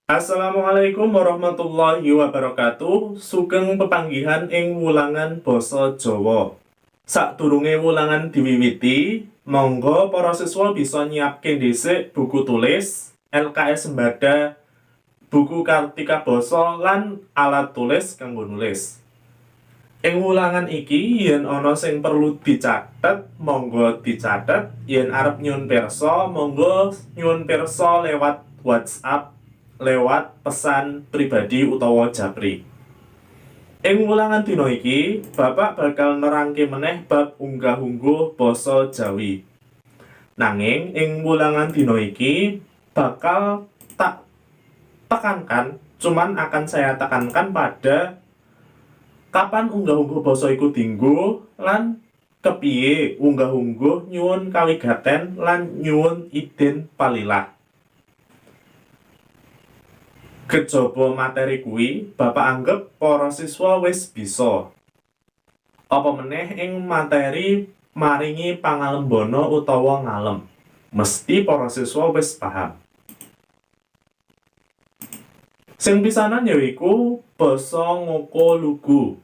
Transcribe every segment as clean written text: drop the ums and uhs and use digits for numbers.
Assalamualaikum warahmatullahi wabarakatuh. Sugeng pepanggihan ing wulangan basa Jawa. Sadurunge wulangan diwiwiti, monggo para siswa bisa nyiapke dhisik buku tulis, LKS Sembada, buku Kartika Basa lan alat tulis kanggo nulis. Ing wulangan iki yen ana sing perlu dicatet, monggo dicatet. Yen arep nyuwun pirsa, monggo nyuwun pirsa lewat WhatsApp, lewat pesan pribadi utawa japri. Ing wulangan dina iki, Bapak bakal nerangke meneh bab unggah-ungguh basa Jawi. Nanging ing wulangan dina iki bakal tak tekankan, cuman akan saya tekankan pada kapan unggah-ungguh basa iku dienggo lan kepiye unggah-ungguh nyuwun kawigaten lan nyuwun idin palilah. Kejaba materi kuwi, Bapak anggap para siswa wis bisa. Apa meneh ing materi maringi pangalembana utawa ngalem. Mesti para siswa wis paham. Sing pisanan yaiku basa ngoko lugu.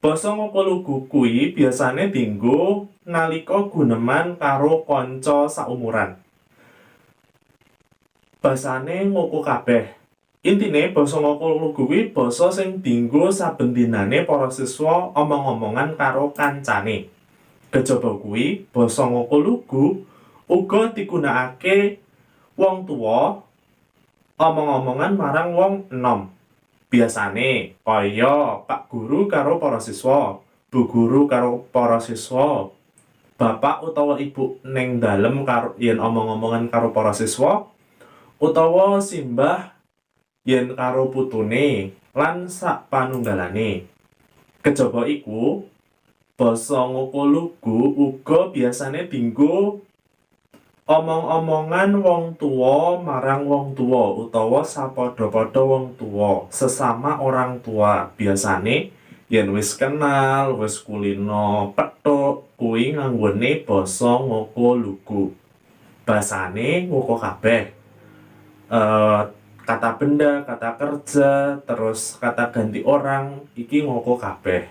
Basa ngoko lugu kuwi biasane dienggo nalika guneman karo kanca saumuran. Basane ngoko kabeh. Intine basa ngoko lugu kuwi basa sing dienggo saben dinane para siswa omong-omongan karo kancane. Kejaba kuwi basa ngoko lugu uga digunakake wong tuwa omong-omongan marang wong enom. Biasane kaya Pak Guru karo para siswa, Bu Guru karo para siswa, Bapak utawa Ibu ning dalem karo yen omong-omongan karo para siswa, utawa simbah yen karo putune lan sapanunggalane. Kejaba iku, basa ngoko lugu uga biasane dienggo omong-omongan wong tuwa marang wong tuwa utawa sapadha-padha wong tuwa, sesama orang tua. Biasane yen wis kenal, wis kulino pethuk, kuwi nganggone basa ngoko lugu. Basane ngoko kabeh. Kata benda, kata kerja, terus kata ganti orang, iki ngoko kabeh.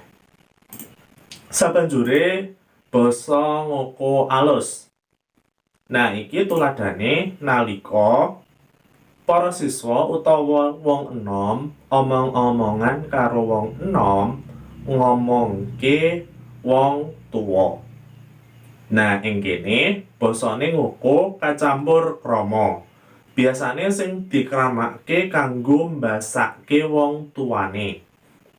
Sabanjure basa ngoko alus. Nah, iki tuladane nalika para siswa utawa wong enom omong-omongan karo wong enom ngomongke wong tuwa. Nah, ing kene basane ngoko kacampur krama. Biasane sing dikramake kanggo mbasake wong tuwane.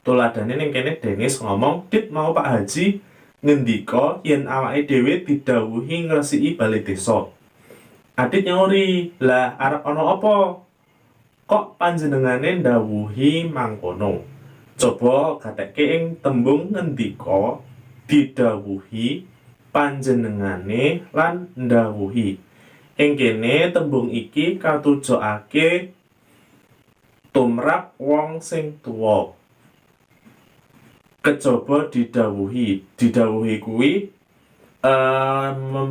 Tuladane ning kene Denis ngomong, "Dit mau Pak Haji ngendika yen awake dhewe didhawuhi ngresiki bale desa." Adit nyauri, "Lah arep ana apa? Kok panjenengane ndhawuhi mangkono?" Coba gatekke ing tembung ngendika, didhawuhi, panjenengane lan ndhawuhi. Ing kene tembung iki katujokake tumrap wong sing tuwa. Kejaba didhawuhi. Didhawuhi kuwi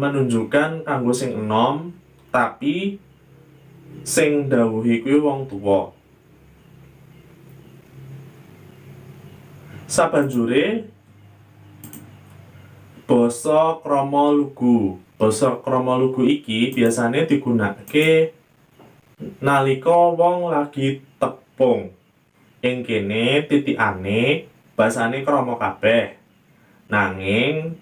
menunjukkan kanggo sing enom, tapi sing ndhawuhi kuwi wong tuwa. Sabanjure basa krama lugu. Basa krama lugu iki biasane digunakake nalika wong lagi tepung. Ing kene titikane basane krama kabeh. Nanging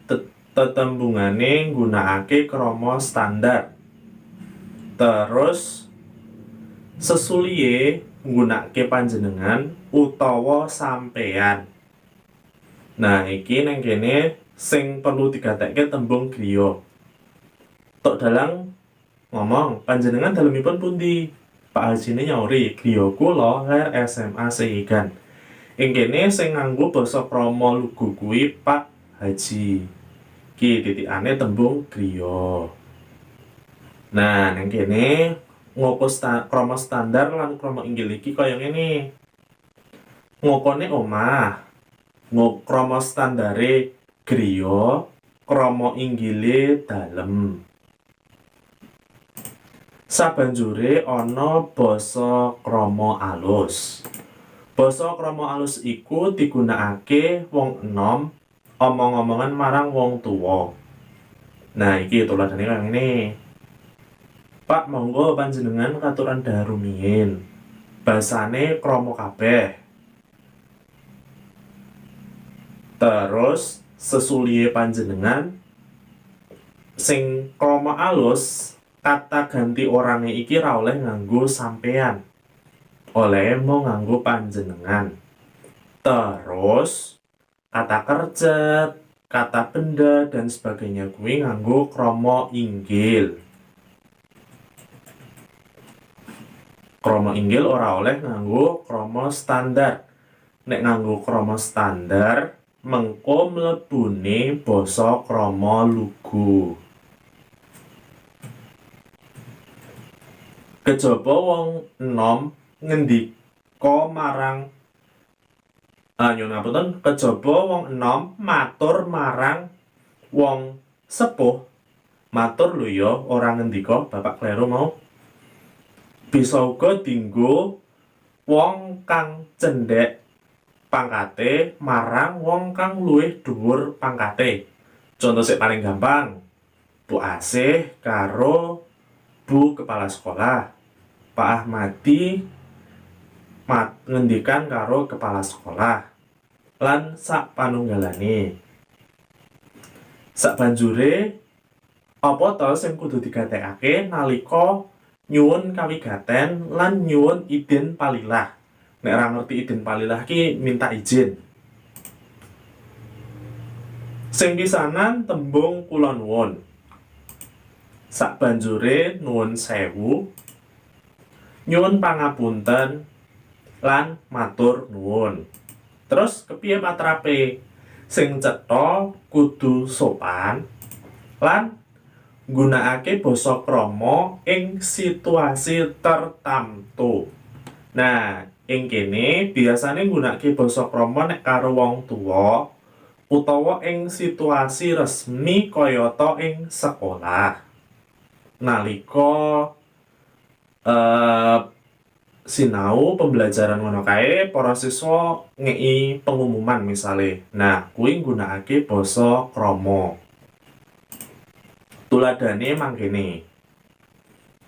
tetembungane nggunakake krama standar. Terus sesuliye nggunakake panjenengan utawa sampeyan. Nah, iki nang kene sing perlu digatekke tembung griya. Tok dalang ngomong, "Panjenengan dalemipun pundi?" Pak Haji nyauri, "Griya kula lair SMA Seigan." Ing kene sing nganggo basa krama lugu kuwi Pak Haji. Ki titikane tembung griya. Nah, nang kene ngoko krama standar lan krama inggil iki kaya ngene. Ngokone omah. Krama standare griya, krama inggile dalem. Sabanjure ana basa krama alus. Basa krama alus iku digunakake wong enom omong-omongan marang wong tuwa. Nah, iki tuladhane kaya ngene. Pak, monggo panjenengan katuran dhahar rumiyin. Basane krama kabeh. Terus sesulihe panjenengan sing krama alus, kata ganti orange iki ra oleh nganggo sampean. Oleh mau nganggo panjenengan. Terus kata kerja, kata benda dan sebagainya kuwi nganggo krama inggil. Krama inggil ora oleh nganggo krama standar. Nek nganggo krama standar mengko mlebune basa krama lugu. Kejaba wong enom ngendika marang kejaba wong enom matur marang wong sepuh. Matur lho ya, ora ngendika, Bapak kleru mau. Bisa uga dienggo wong kang cendhek pangkate marang wong kang luwih dhuwur pangkate. Contoh sing paling gampang, Bu Asih karo Bu Kepala Sekolah. Pak Ahmadi ngendikan karo Kepala Sekolah lan sak panunggalane. Sabanjure apa to sing kudu digatekake nalika nyuwun kawigaten lan nyuwun idin palilah. Nek ora ngerti idin palilah ki minta izin. Sing pisanan tembung kula nuwun. Sabanjure nuwun sewu, nyuwun pangapunten lan matur nuwun. Terus kepiye patrape? Sing cetha kudu sopan lan nggunakake basa krama ing situasi tertamtu. Nah, ing kene biasane nggunakake basa krama nek karo wong tuwa utawa ing situasi resmi kayata ing sekolah. Nalika sinau pembelajaran ngono kae para siswa ngeki pengumuman misale. Nah, kuwi nggunakake basa krama. Tuladhane mangkene.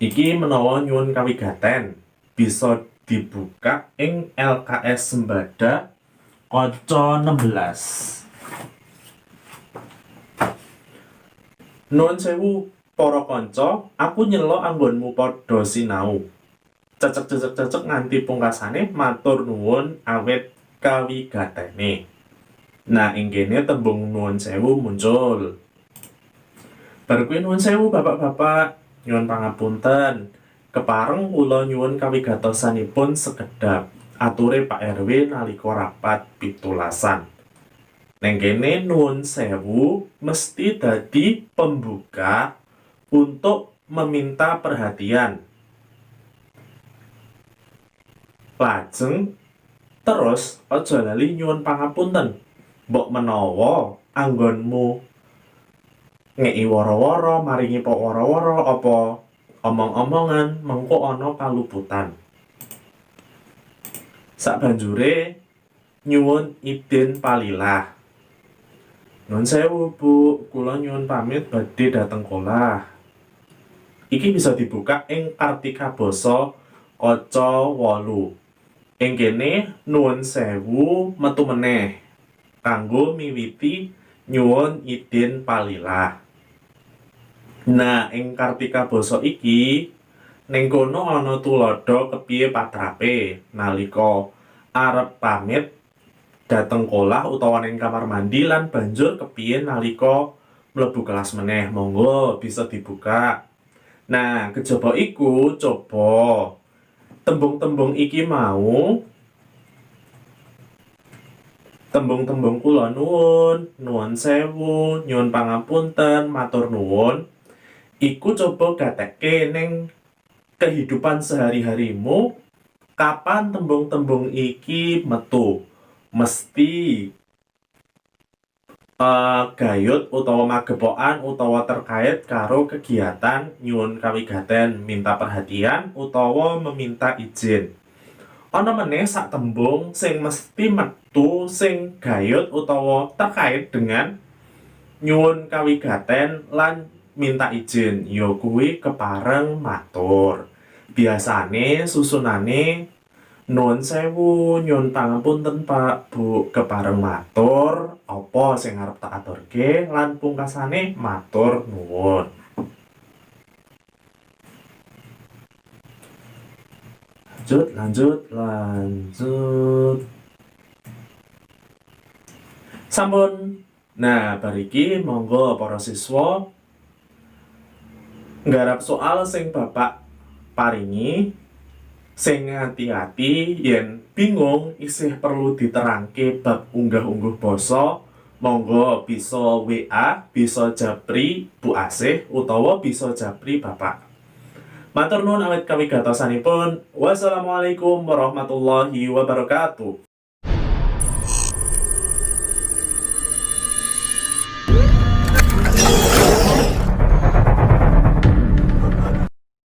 Iki menawa nyuwun kawigaten bisa dibuka ing LKS Sembada kaca 16. Nuwun sewu para kanca, aku nyelok anggonmu padha sinau. Cecek nganti pungkasane matur nuwun awit kawigatene. Nah, ing kene tembung nuwun sewu muncul. Bar kuwi nuwun sewu bapak-bapak, nyuwun pangapunten. Kepareng kula nyuwun kawigatosanipun sekedhap. Ature Pak RW nalika rapat pitulasan. Neng kene nuwun sewu mesti dadi pembuka untuk meminta perhatian. Lajeng terus aja lali nyuwun pangapunten. Mbok menawa anggonmu ngeki wara-wara, maringi pok wara-wara apa omong-omongan mengko ana kaluputan. Sabanjure nyuwun idin palilah. Nuwun sewu Bu, kula nyuwun pamit badhe dhateng kolah. Iki bisa dibuka ing Kartika Basa kaca 8. Ing kene nuwun sewu metu meneh kanggo miwiti nyuwun idin palilah. Nah, ing Kartika Basa iki ning kono ana tuladha kepiye patrape nalika arep pamit dhateng kolah utawa ning kamar mandi lan banjur kepiye nalika mlebu kelas meneh. Monggo bisa dibuka. Nah, kejaba iku coba tembung-tembung iki mau tembung-tembung kula nuwun, nuwun sewu, nyuwun pangapunten, matur nuwun. Iku coba gatekke ning kehidupan sehari-harimu. Kapan tembung-tembung iki metu? Mesti gayut utawa magepokan utawa terkait karo kegiatan nyuwun kawigaten, minta perhatian utawa meminta izin. Ana meneh sak tembung sing mesti metu sing gayut utawa terkait dengan nyuwun kawigaten lan minta izin, ya kuwi kepareng matur. Biasane susunane nuwun sewu, nyuwun pangapunten Pak, Bu, kepareng matur, apa sing arep tak aturke lan pungkasane matur nuwun. Lanjut. Sampun. Nah, bariki monggo para siswa nggarap soal sing Bapak paringi, sing hati-hati yen bingung isih perlu diterangke bab unggah-ungguh basa, monggo bisa WA, bisa japri Bu Asih utawa bisa japri Bapak. Matur nuwun awit kawigatosanipun. Wassalamualaikum warahmatullahi wabarakatuh.